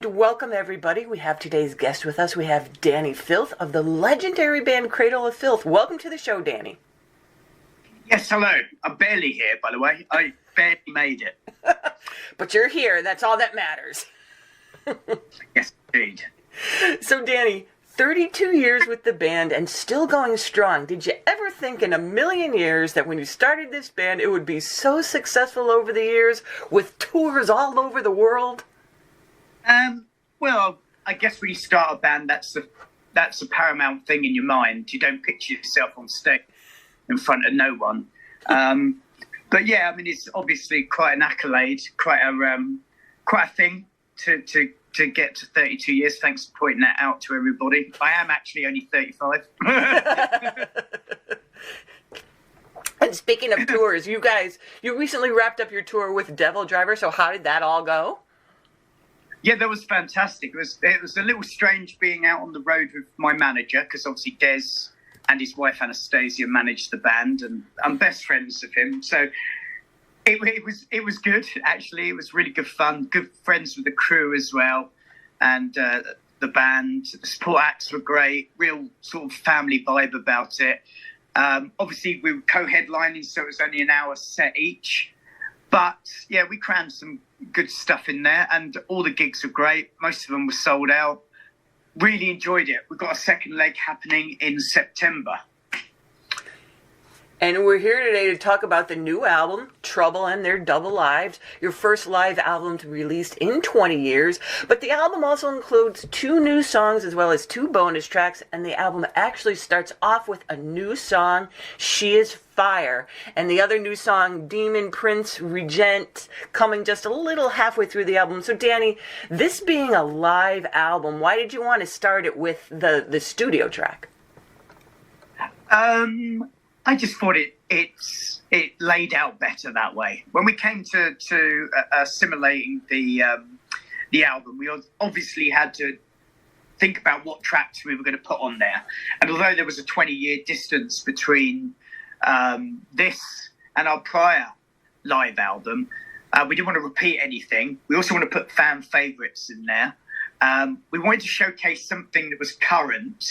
Welcome, everybody. We have today's guest with us. We have Dani Filth of the legendary band Cradle of Filth. Welcome to the show, Dani. Yes, hello. I'm barely here, by the way. I barely made it. But you're here. That's all that matters. Yes, indeed. So, Dani, 32 years with the band and still going strong. Did you ever think in a million years that when you started this band, it would be so successful over the years with tours all over the world? Well, I guess when you start a band, that's the paramount thing in your mind. You don't picture yourself on stage in front of no one. But yeah, I mean, it's obviously quite an accolade, quite a thing to get to 32 years. Thanks for pointing that out to everybody. I am actually only 35. And speaking of tours, you recently wrapped up your tour with Devildriver. So how did that all go? Yeah, that was fantastic. It was a little strange being out on the road with my manager, because obviously Des and his wife Anastasia managed the band, and I'm best friends with him. So it was good, actually. It was really good fun. Good friends with the crew as well, and the band. The support acts were great. Real sort of family vibe about it. Obviously, we were co-headlining, so it was only an hour set each. But yeah, we crammed some good stuff in there, and all the gigs were great. Most of them were sold out. Really enjoyed it. We've got a second leg happening in September. And we're here today to talk about the new album, Trouble and Their Double Lives, your first live album to be released in 20 years. But the album also includes 2 new songs as well as 2 bonus tracks, and the album actually starts off with a new song, She Is Fire, and the other new song, Demon Prince Regent, coming just a little halfway through the album. So, Dani, this being a live album, why did you want to start it with the studio track? I just thought it laid out better that way. When we came to assimilating the album, we obviously had to think about what tracks we were going to put on there. And although there was a 20-year distance between this and our prior live album, we didn't want to repeat anything. We also want to put fan favourites in there. We wanted to showcase something that was current.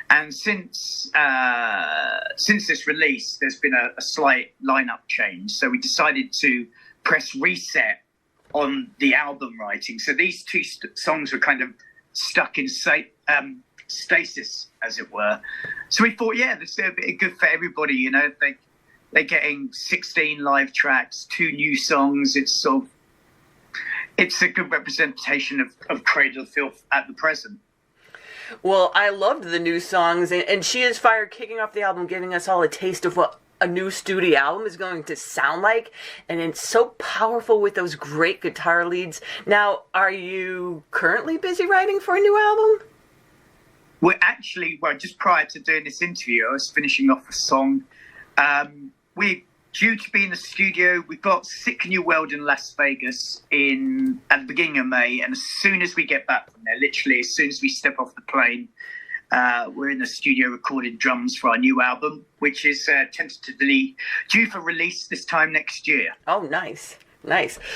And since this release, there's been a slight lineup change. So we decided to press reset on the album writing. So these 2 songs were kind of stuck in stasis, as it were. So we thought, yeah, this is good for everybody. You know, they're getting 16 live tracks, 2 new songs. It's a good representation of Cradle of Filth at the present. Well, I loved the new songs, and She Is Fire kicking off the album, giving us all a taste of what a new studio album is going to sound like, and it's so powerful with those great guitar leads. Now, are you currently busy writing for a new album? Well, just prior to doing this interview, I was finishing off a song. We're due to be in the studio. We've got Sick New World in Las Vegas at the beginning of May, and as soon as we get back from there, literally as soon as we step off the plane, we're in the studio recording drums for our new album, which is tentatively due for release this time next year. Oh, nice.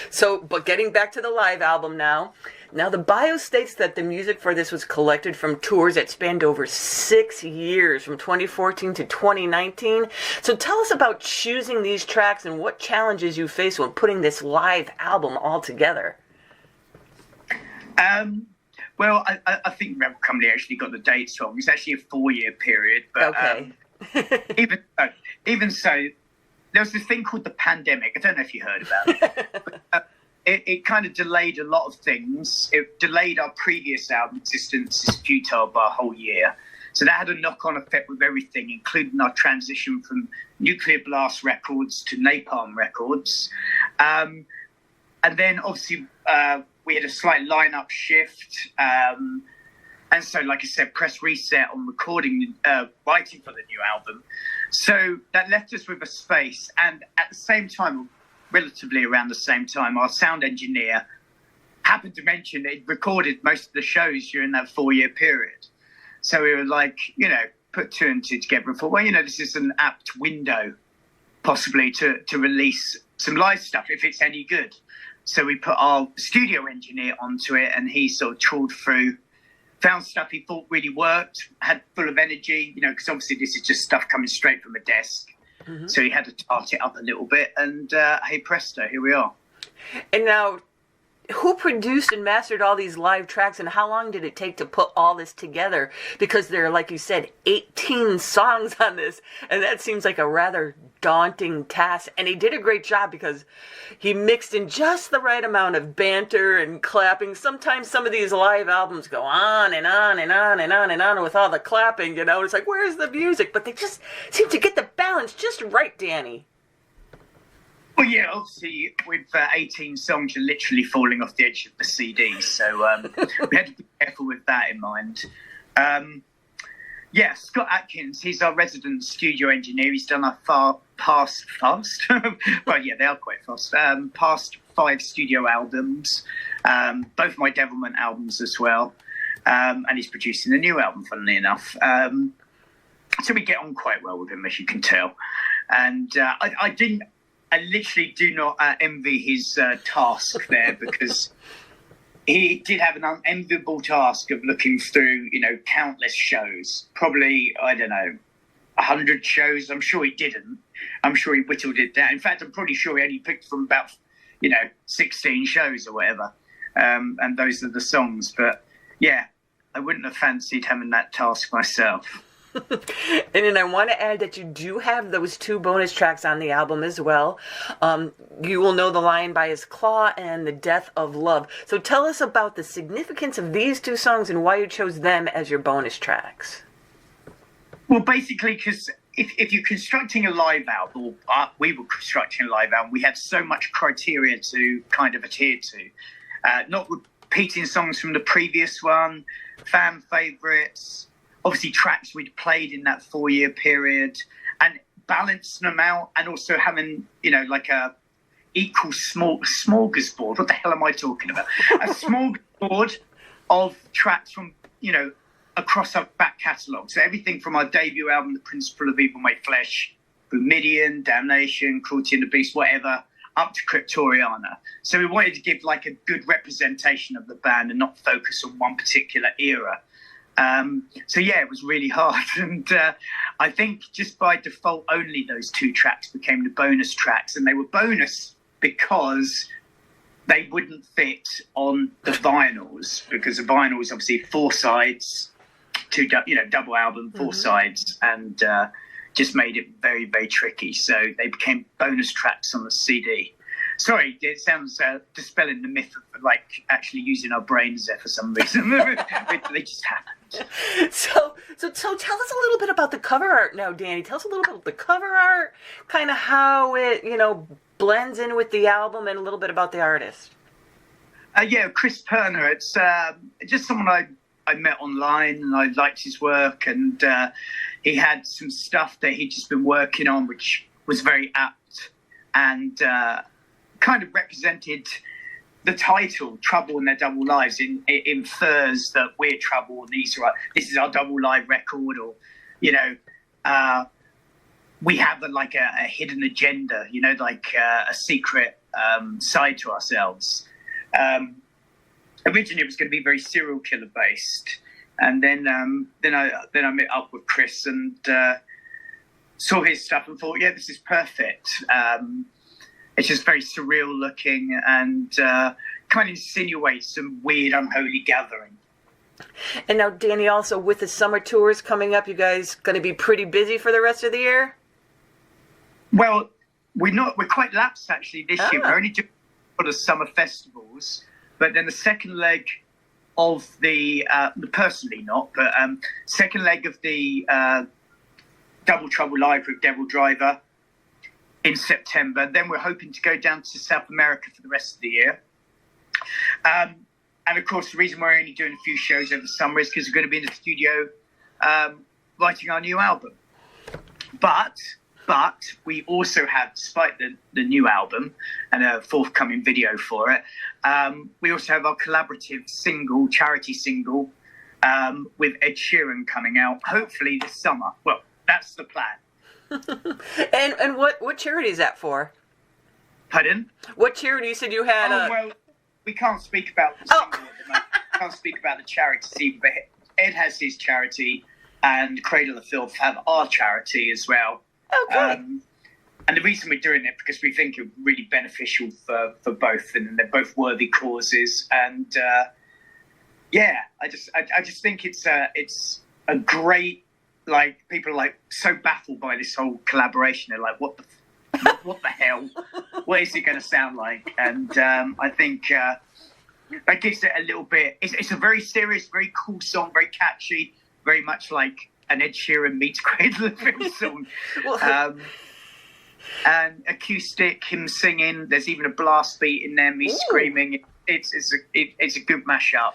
So, but getting back to the live album now. Now, the bio states that the music for this was collected from tours that spanned over 6 years, from 2014 to 2019. So tell us about choosing these tracks and what challenges you face when putting this live album all together. Well, I think Rev Company actually got the dates wrong. It's actually a 4-year period. But, okay. even so, there was this thing called the pandemic. I don't know if you heard about it. But, it kind of delayed a lot of things. It delayed our previous album, Existence is Futile, by a whole year. So that had a knock-on effect with everything, including our transition from Nuclear Blast Records to Napalm Records. And then, obviously, we had a slight lineup shift. And so, like I said, press reset on recording, writing for the new album. So that left us with a space. And at the same time, relatively around the same time, our sound engineer happened to mention he'd recorded most of the shows during that 4-year period. So we were like, put 2 and 2 together and thought, well, this is an apt window possibly to release some live stuff if it's any good. so we put our studio engineer onto it, and he sort of trawled through, found stuff he thought really worked, had full of energy, you know, because obviously this is just stuff coming straight from a desk. Mm-hmm. So he had to tart it up a little bit, and hey presto, here we are. And now, who produced and mastered all these live tracks, and how long did it take to put all this together? Because there are, like you said, 18 songs on this, and that seems like a rather daunting task. And he did a great job because he mixed in just the right amount of banter and clapping. Sometimes some of these live albums go on and on and on and on and on with all the clapping, you know. It's like, where's the music? But they just seem to get the balance just right, Danny. Well, yeah, obviously, with 18 songs, you're literally falling off the edge of the CD. So we had to be careful with that in mind. Yeah, Scott Atkins, he's our resident studio engineer. He's done our past, well, yeah, they are quite fast, past 5 studio albums, both my Devilment albums as well. And he's producing a new album, funnily enough. So we get on quite well with him, as you can tell. And I literally do not envy his task there, because he did have an unenviable task of looking through, you know, countless shows. Probably, I don't know, 100 shows. I'm sure he didn't. I'm sure he whittled it down. In fact, I'm pretty sure he only picked from about, 16 shows or whatever. And those are the songs. But yeah, I wouldn't have fancied having that task myself. And then I want to add that you do have those 2 bonus tracks on the album as well. You Will Know the Lion by His Claw and The Death of Love. So tell us about the significance of these 2 songs and why you chose them as your bonus tracks. Well, basically, because if you're constructing a live album, we were constructing a live album, we had so much criteria to kind of adhere to. Not repeating songs from the previous one, fan favourites, obviously tracks we'd played in that 4-year period, and balancing them out, and also having, like a equal smorgasbord. What the hell am I talking about? A smorgasbord of tracks from, across our back catalogue. So everything from our debut album, The Principle of Evil Made Flesh, Bohemian, Damnation, Cruelty and the Beast, whatever, up to Cryptoriana. So we wanted to give like a good representation of the band and not focus on one particular era. So yeah, it was really hard, and I think just by default only those 2 tracks became the bonus tracks, and they were bonus because they wouldn't fit on the vinyls, because the vinyl is obviously 4 sides, 2 double album, 4 sides, and just made it very, very tricky. So they became bonus tracks on the CD. Sorry, it sounds dispelling the myth of like actually using our brains there for some reason. They just happened. So tell us a little bit about the cover art now, Danny. Tell us a little bit about the cover art, kind of how it, blends in with the album, and a little bit about the artist. Yeah, Chris Perner. It's just someone I met online, and I liked his work, and he had some stuff that he'd just been working on, which was very apt, and kind of represented the title "Trouble in Their Double Lives." It infers that we're trouble, and this is our double live record, or we have a hidden agenda, like a secret side to ourselves. Originally, it was going to be very serial killer based, and then I met up with Chris and saw his stuff and thought, yeah, this is perfect. It's just very surreal looking, and kind of insinuates some weird, unholy gathering. And now, Danny, also with the summer tours coming up, you guys going to be pretty busy for the rest of the year? Well, we're not. We're quite lapsed actually this year. We're only doing for the summer festivals, but then the second leg of the personally not, but second leg of the Double Trouble Live with Devildriver in September. Then we're hoping to go down to South America for the rest of the year. And of course, the reason we're only doing a few shows over the summer is because we're going to be in the studio writing our new album. But we also have, despite the new album and a forthcoming video for it, we also have our collaborative single, charity single, with Ed Sheeran coming out, hopefully this summer. Well, that's the plan. And what charity is that for? Pardon? What charity? You said you had. Well, we can't speak about the single at the moment. We can't speak about the charity, but Ed has his charity, and Cradle of Filth have our charity as well. Okay. And the reason we're doing it because we think it's really beneficial for both, and they're both worthy causes. And I just think it's a great, like, people are like so baffled by this whole collaboration. They're like, what the hell? What is it going to sound like? And I think that gives it a little bit. It's a very serious, very cool song, very catchy, very much like an Ed Sheeran meets Cradle of Filth song. And acoustic, him singing. There's even a blast beat in there, me screaming. It's a good mashup.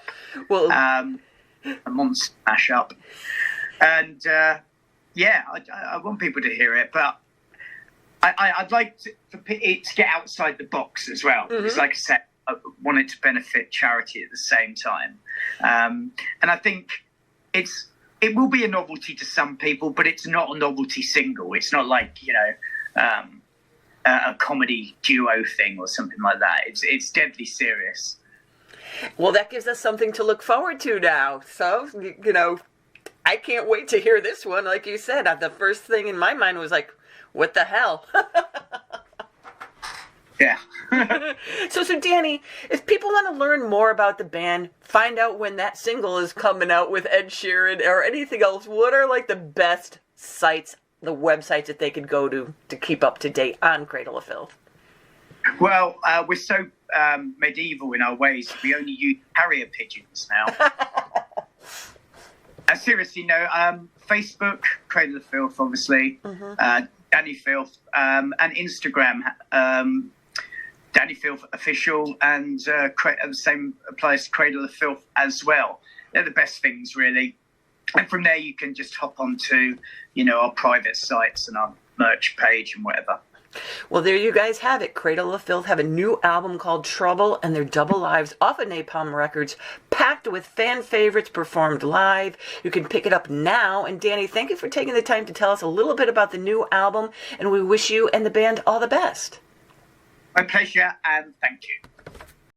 Well, a monster mashup. And I want people to hear it, but I'd like for it to get outside the box as well. Mm-hmm. Because, like I said, I want it to benefit charity at the same time. And I think it will be a novelty to some people, but it's not a novelty single. It's not like, a comedy duo thing or something like that. It's deadly serious. Well, that gives us something to look forward to now. So, I can't wait to hear this one. Like you said, the first thing in my mind was like, what the hell? Yeah. So Danny, if people want to learn more about the band, find out when that single is coming out with Ed Sheeran or anything else, what are like the best sites, the websites that they could go to keep up to date on Cradle of Filth? Well, we're so medieval in our ways. We only use harrier pigeons now. Seriously, no. Facebook, Cradle of Filth, obviously. Mm-hmm. Dani Filth, and Instagram, Dani Filth Official, and the same applies to Cradle of Filth as well. They're the best things, really. And from there, you can just hop onto, our private sites and our merch page and whatever. Well, there you guys have it. Cradle of Filth have a new album called Trouble and their double lives off of Napalm Records, packed with fan favorites performed live. You can pick it up now. And Danny, thank you for taking the time to tell us a little bit about the new album, and we wish you and the band all the best. My pleasure, and thank you.